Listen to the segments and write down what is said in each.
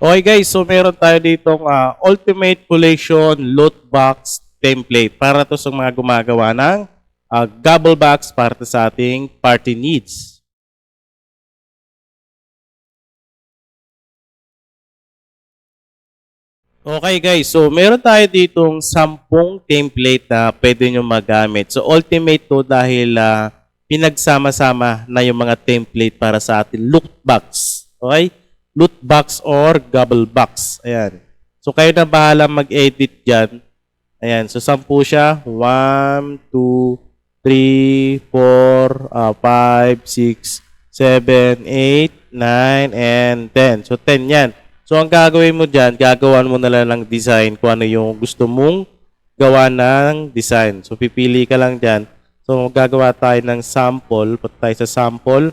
Okay guys, so meron tayo ditong Ultimate Collection Loot Box Template para to sa mga gumagawa ng gobble box para to sa ating party needs. Okay guys, so meron tayo ditong 10 template na pwede nyo magamit. So ultimate to dahil pinagsama-sama na yung mga template para sa ating loot box. Okay? Loot box or gobble box. Ayan. So kayo na bahala mag-edit dyan. Ayan. So 10 siya. 1, 2, 3, 4, 5, 6, 7, 8, 9, and 10. So 10 yan. So, ang gagawin mo dyan, gagawan mo na lang ng design kung ano yung gusto mong gawa ng design. So, pipili ka lang dyan. So, gagawa tayo ng sample. Punta tayo sa sample.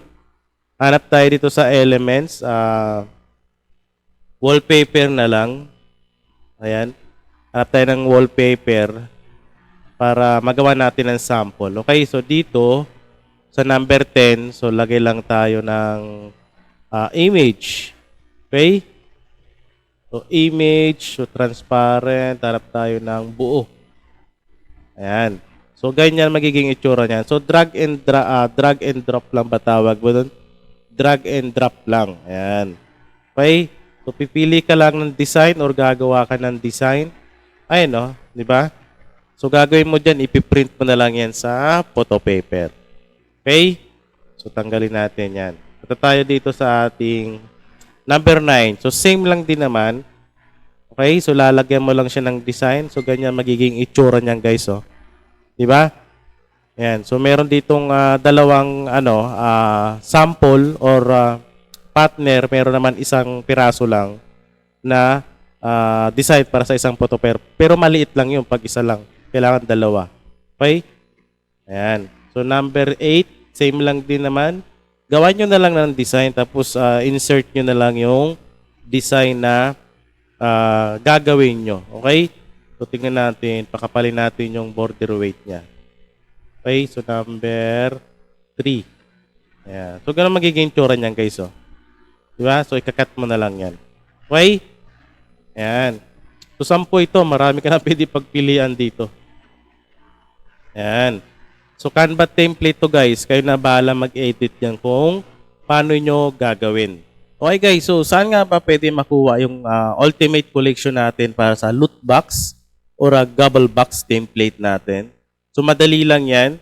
Hanap tayo dito sa elements. Wallpaper na lang. Ayan. Hanap tayo ng wallpaper para magawa natin ng sample. Okay, so dito, sa number 10, so lagay lang tayo ng image. Okay? So, image, so transparent, harap tayo ng buo. Ayan. So, ganyan magiging itsura niyan. So, drag and drop lang ba tawag mo doon? Drag and drop lang. Ayan. Okay? So, pipili ka lang ng design or gagawa ka ng design. Ayan, no? Di ba? So, gagawin mo dyan, ipiprint mo na lang yan sa photo paper. Okay? So, tanggalin natin yan. Punta tayo dito sa ating number 9. So, same lang din naman. Okay? So, lalagyan mo lang siya ng design. So, ganyan magiging itsura niyan, guys. Oh. Diba? Ayan. So, meron ditong dalawang sample or partner. Meron naman isang piraso lang na design para sa isang photo pair. Pero maliit lang yun pag isa lang. Kailangan dalawa. Okay? Ayan. So, number 8. Same lang din naman. Gawan nyo na lang ng design tapos insert nyo na lang yung design na gagawin nyo. Okay? So, tingnan natin. Pakapalin natin yung border weight niya. Okay? So, number 3. Ayan. So, ganun magiging tsura niyan, guys. Oh. Diba? So, ikakat mo na lang yan. Okay? Ayan. So, 10 ito. Marami ka na pwede pagpilian dito. Ayan. So, Canva template to guys. Kayo na bahala mag-edit yan kung paano nyo gagawin. Okay guys, so saan nga ba pwede makuha yung ultimate collection natin para sa loot box or gobble box template natin? So, madali lang yan.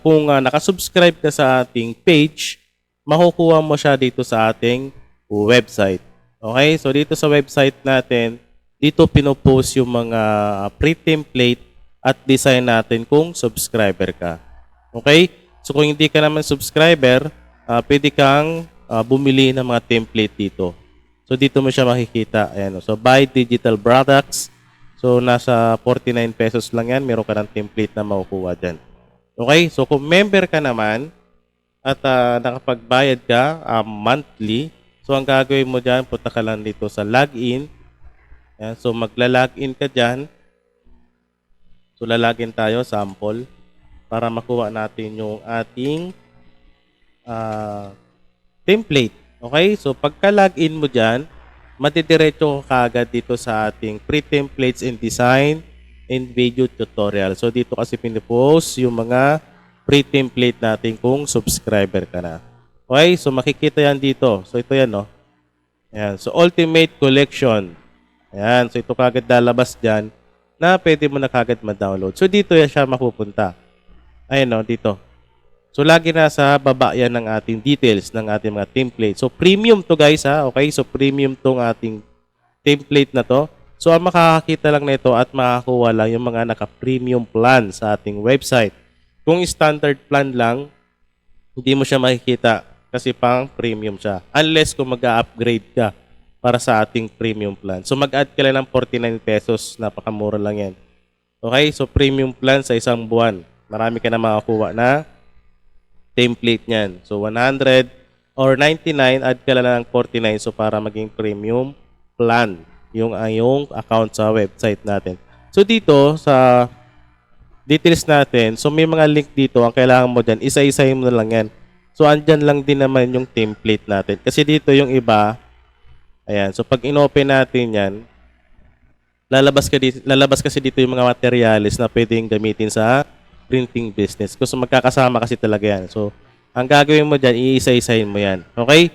Kung nakasubscribe ka sa ating page, makukuha mo siya dito sa ating website. Okay, so dito sa website natin, dito pinopost yung mga pre-template at design natin kung subscriber ka. Okay? So, kung hindi ka naman subscriber, pwede kang bumili ng mga template dito. So, dito mo siya makikita. Ayan. So, buy digital products. So, nasa 49 pesos lang yan. Meron ka ng template na makukuha dyan. Okay? So, kung member ka naman at nakapagbayad ka monthly, so, ang gagawin mo dyan, punta ka lang dito sa login. Ayan. So, magla-login ka dyan. So, lalagin tayo, sample, para makuha natin yung ating template. Okay? So, pagka-login mo dyan, matidiretso ka agad dito sa ating pre-templates and design and video tutorial. So, dito kasi pinipost yung mga pre-template natin kung subscriber ka na. Okay? So, makikita yan dito. So, ito yan, no? Ayan. So, Ultimate Collection. Ayan. So, ito kagad lalabas dyan na pwede mo na kagad ma-download. So, dito yan siya mapupunta. Ayan, no, dito. So, lagi na sa baba yan ng ating details ng ating mga template. So, premium to guys, ha? Okay? So, premium tong ating template na to. So, ang makakakita lang nito at makakuha lang yung mga naka-premium plan sa ating website. Kung standard plan lang, hindi mo siya makikita kasi pang premium siya. Unless kung mag-upgrade ka para sa ating premium plan. So, mag-add ka lang ng 49 pesos. Napakamura lang yan. Okay? So, premium plan sa isang buwan. Marami ka na makakuha na template niyan. So, 100 or 99, add ka lang ng 49. So, para maging premium plan yung account sa website natin. So, dito sa details natin, so may mga link dito. Ang kailangan mo dyan, isa-isahin mo na lang yan. So, andyan lang din naman yung template natin. Kasi dito yung iba, Ayan. So, pag inopen natin yan, lalabas kasi dito yung mga materials na pwedeng gamitin sa printing business. Kasi magkakasama kasi talaga yan. So, ang gagawin mo dyan, iisa-isahin mo yan. Okay?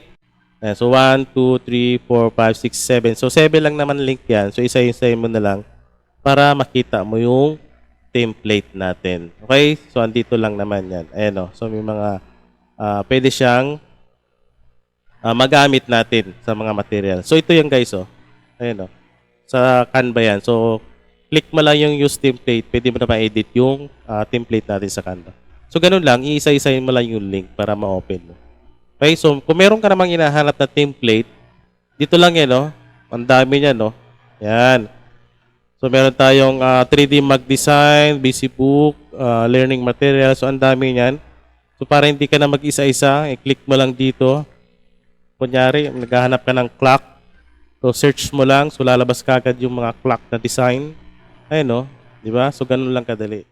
Ayan. So, 1, 2, 3, 4, 5, 6, 7. So, 7 lang naman link yan. So, isa-isahin mo na lang para makita mo yung template natin. Okay? So, andito lang naman yan. Ayan o. So, may mga pwede siyang magamit natin sa mga material. So, ito yung guys o. Ayan o. Sa Canva yan. So, click mo lang yung use template. Pwede mo na ma-edit yung template natin sa Canva. So, ganun lang. Iisa-isahin mo lang yung link para ma-open mo. Okay? So, kung meron ka namang hinahanap na template, dito lang yan, no? Ang dami niyan, no? Yan. So, meron tayong 3D Mag Design, Busy Book, Learning Materials. So, ang dami niyan. So, para hindi ka na mag-isa-isa, i-click mo lang dito. Kunyari, naghahanap ka ng clock. So, search mo lang. So, lalabas ka agad yung mga clock na design. Ayun, no? Di ba? So, ganun lang kadali.